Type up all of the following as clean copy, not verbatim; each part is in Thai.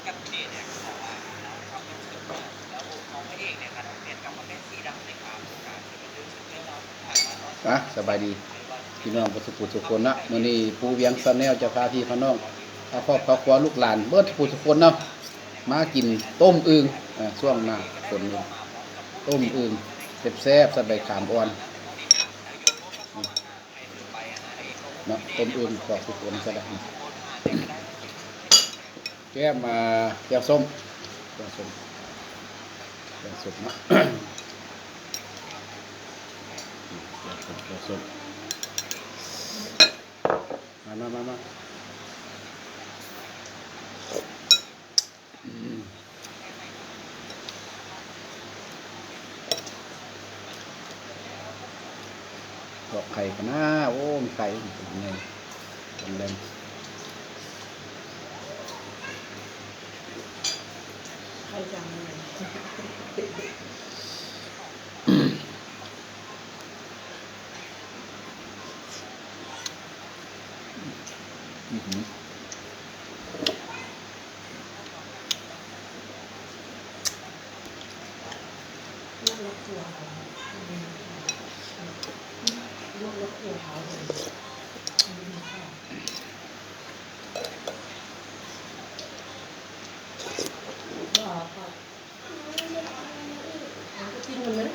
กับพี่เดชเนี่ยเขาบอกว่าเราชอบกินซุปเนี่ยแล้วของพระเอกเนี่ยครับเปลี่ยนกลับมาเป็นสีดำในขาวการที่มันรู้สึกได้เราผ่านมาตอนอ่ะสบายดีพี่น้องประสบสุขคนนะมื้อนี้ปูเวียงซาแนลจะพาพี่พาน้องพาครอบครัวลูกหลานเบิดทุกคนเนาะมากินต้มอึ่งช่วงหน้าฝนนี้ต้มอึ่งแซ่บๆใส่ใบขามอ่อนเนาะต้มอึ่งขอบทุกคนก็ได้แก้มมาแก้วส้มแก้วส้มแก้วส้มเนาะแก้วส้มมาดอกไข่กันนะโอ้มีไข่เป็นไงเป็นแรงใครจังเลยลูกรถทัวร์เขาลูกรถทัวร์เขาเลยว่าเขาก็กินมันเลย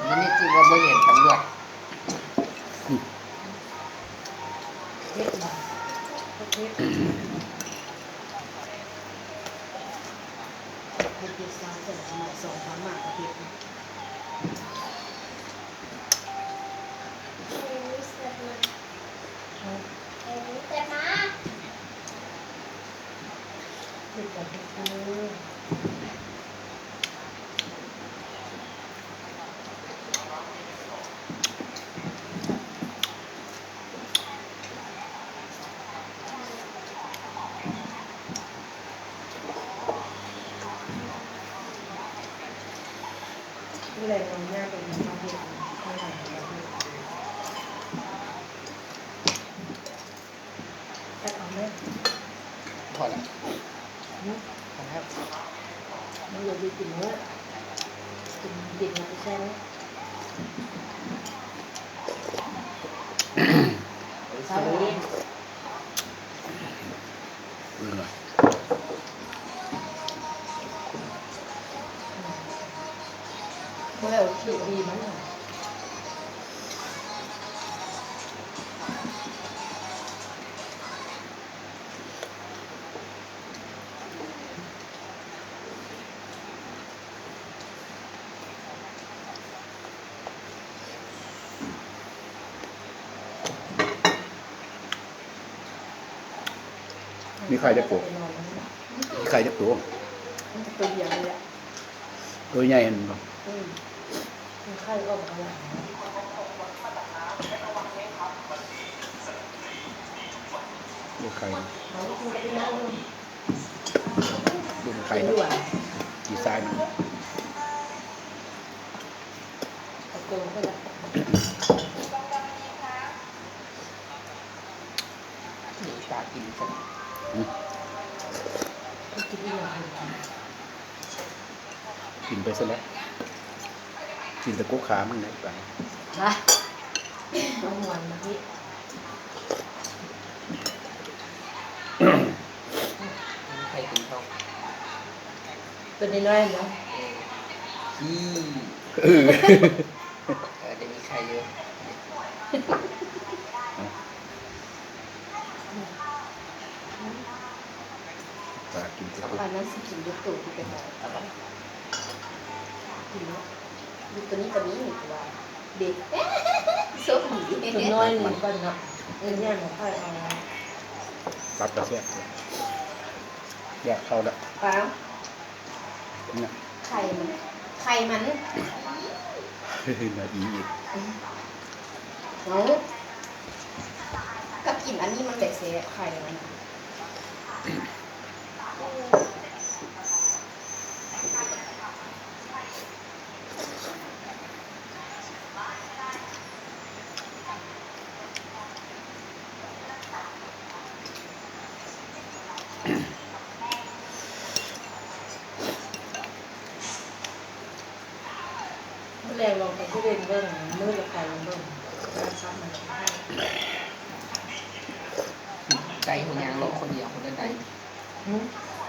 มันนี่คือว่าไม่เห็นตำรวจ เทศบาลเทศให้เทศสาวแต่ละหมาสองสามหมากประเทศนะเด็กกับเด็กเลยดูแลน้องหน้าเป็นประเทศไม่ไหวแล้วแต่เอาไหม พอแล้ว มัน พอแล้ว อยากดูกินเนื้อกินเด็กนะใช่ไหม ใช่ อึ่งเลย เมื่อเราขี่ดีมั้ง มีไข่จะปลูกมีไข่จะปลูก มันจะตัวเดียวเลยอ่ะ ตัวใหญ่เห็นบ่ มันไข่ก็บอกว่า ลูกไข่ เขาคงจะไปนั่ง ลูก ไป ไข่ ด้ เนาะ วย ดีไซน์มัน เอาตัวก็จะ หนีตากินสัก กินอีหยัง กินไปซะแล้วกินแต่กุ๊กขามันไหนไป นะต้องมวนนะพี่ ใครกินข้าว เป็นน้อยๆเนาะ ขี้จะมีใครเยอะ ปลากินกุ๊ก ปานนั้นสิกินยกตู่ที่เป็นอะไรกินเนาะดูตัวนี้ตัวนี้นี่ตัวเด็กโซ่ผีตัวน้อยนี่ก่อนเนาะเนี่ยเนาะค่อยเอา ปลากระเทียมแยกเข้าแล้ว ปลา เนี่ย ไข่มันไข่มัน นาอีอีก เนาะกับกินอันนี้มันแบบเสียไข่มัน แรงลองไปที่เรียนเรื่องมือกับไข่ลงเรื่องการซับมันให้ ใจหัวยางลงคนเดียวคนใด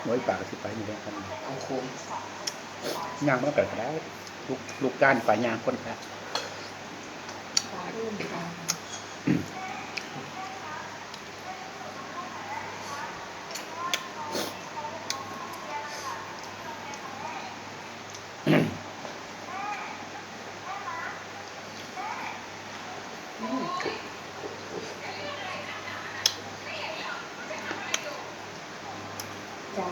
น้อยปลากระสิไปนี่แหละครับ เอาโค้ง ย่างมันก็ได้ลูกก้านปลายางคนครับ ปลาอื่นปลา จ้า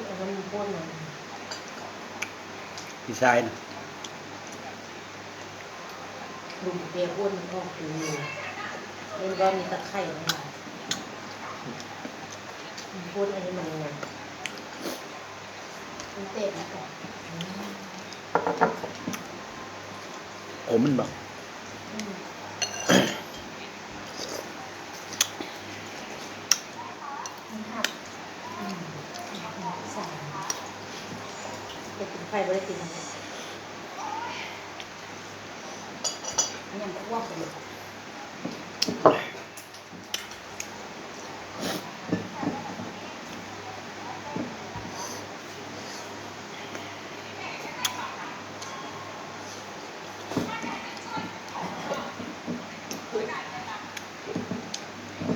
เอาน้ำพ่นหน่อย พี่ชายนะ ลุงเปียพ่นมันออกอยู่เล่นก็มีตะไคร่นะคะพ่นอันนี้มันยังไงมันเตะนะก่อน ผมมันบอก มันหักสามไปกินไข่ไม่ได้กินยังอ้วกเลย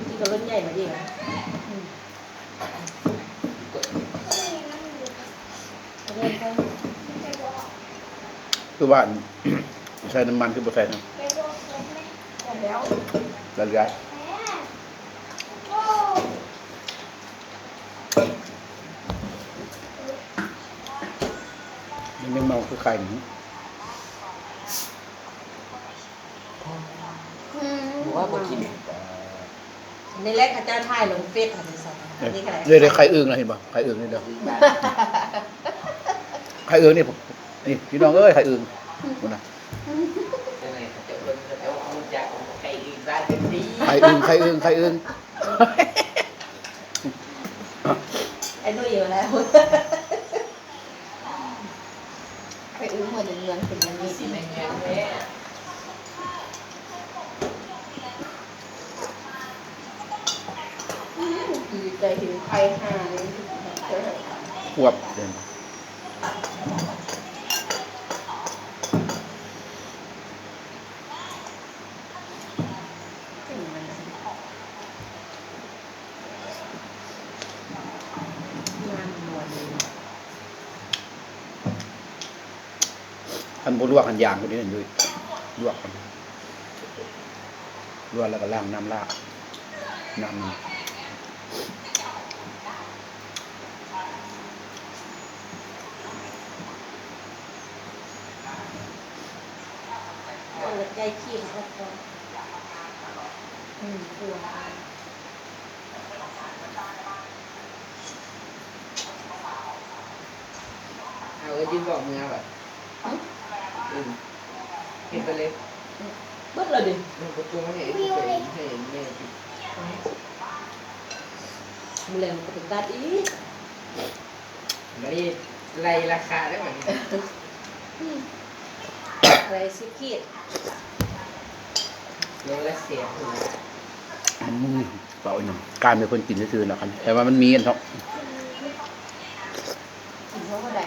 ที่เขาเล่นใหญ่มาดีนะเล่นไป คือว่า ใช้น้ำมันคือบ่ใส่น้ แล้ว ำระยะมันยังเมาคือไข่หนู หรือว่าบ่กิน ในแรกข้าเจ้าถ่ายลงเฟซค่ะที่สองนี่ขนาด เดี๋ยวไข่อึ่งนะเห็นป่ะไข่อึ่งนี่เด้อไข่อึ่งนี่ผมนี่พี่น้องเอ้ยไข่อึ่งคุณนะ ยังไงจะเบิ่งจะเอาจากของใครอีกได้เป็นดี ไข่อึ่งไข่อึ่งไข่อึ่ง ไอ้นู่นอยู่แล้วไปอื้อหัวเดือนเป็นอย่างนี้ สิแม่งแม่แม่ ดีใจถึงใครหาเลย ควบเดิน ถึงมันงานหมดเลย ท่านบ่ลวกหันยางคนนี้นั่นด้วยลวกมันลวกแล้วก็ล้างน้ำลาดน้ำ คนละใจขี้เขาก็กลัว เอาไว้ยืนบอกเมียแบบเห็นไปเลย เบิดเลยดิ มันก็ตัวให้เห็นแม่ มือแรงมันก็เป็นตัดอีก มันนี่ไล่ราคาได้เหมือนกัน อะไรสิขีด โลละเสียถูก เปล่าอีกหนึ่งการเป็นคนกินซื่อๆนะครับแต่ว่ามันมีกันเนาะ กินเขาก็ได้